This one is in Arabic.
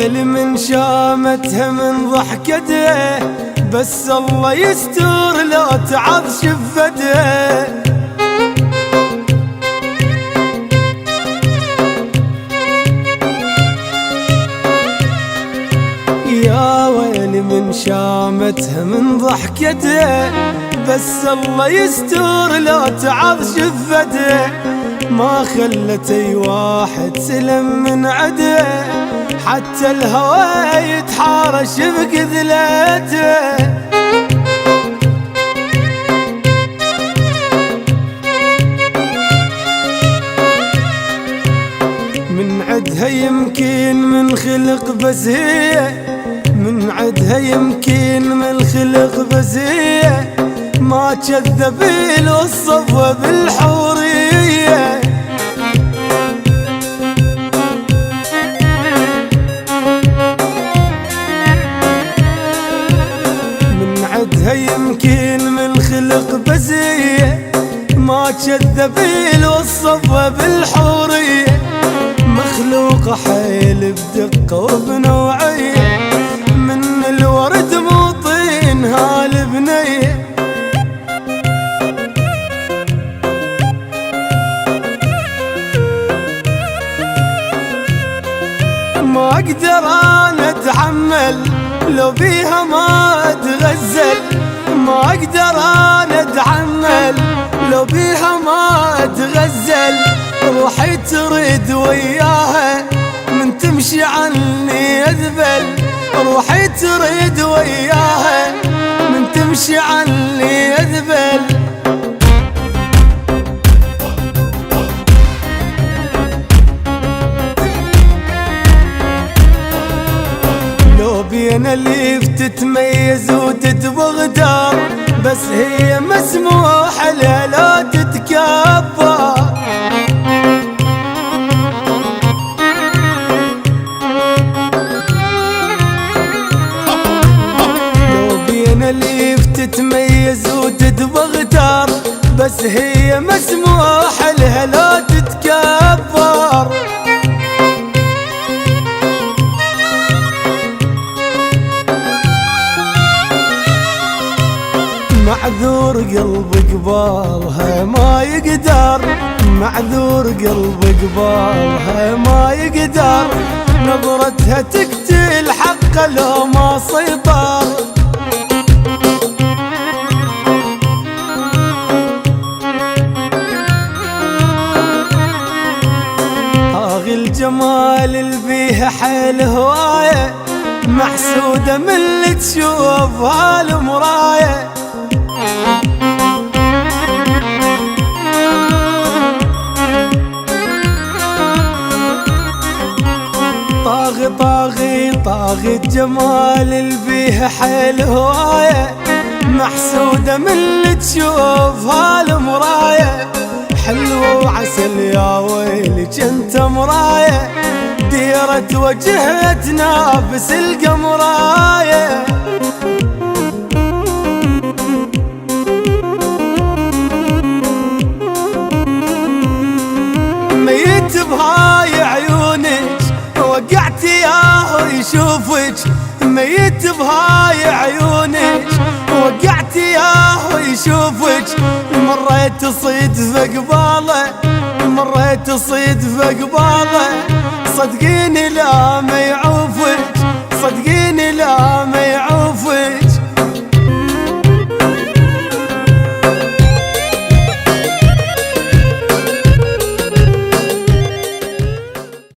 ويلي من شامتها من ضحكته، بس الله يستر لو تعض شفته. يا ويلي من شامتها من ضحكته، بس الله يستر لو تعض شفته. ما خلت اي واحد سلم من عده، حتى الهوى يتحارش بكذلته. من عدها يمكن من خلق، بس هي من عدها يمكن من خلق، بس هي ما كذب الصفوة بالحورية. من عدها يمكن من خلق، بس هي ما كذب الصفوة بالحورية. مخلوقة حيل بدقة وبنوعية، من الورد مو طينها البنية. ما اقدر انا اتحمل لو بيها ما اتغزل، ما اقدر انا اتحمل لو بيها ما اتغزل. روحي تريد وياها من تمشي عني اذبل، روحي تريد وياها من تمشي عني اذبل. لو بين اللي تتميز وتتبغدر، بس هي مسموح لها لا تتكبر. اللي تتميز وتتبغتر، بس هي مسموح لها لا تتكبر. معذور قلب قبالها ما يقدر، معذور قلب قبالها ما يقدر. نظرتها تقتل حقه لو ما سيطر. الجمال اللي بيها حيل هواية، محسودة من اللي تشوفها المراية. طاغي طاغي طاغي الجمال اللي بيها حيل هواية، محسودة من اللي تشوفها المراية. حلوة وعسل يا ويلي جنت مراية، ديرت وجهها تنافس القمراية. ميت بهاي عيونك وقعت ياه يشوفك، ميت بهاي عيونك وقعت ياه يشوفك. مريت صيد فقباله، مريت صيد فقباله. صدقيني لا ما يعوفك، صدقيني لا ما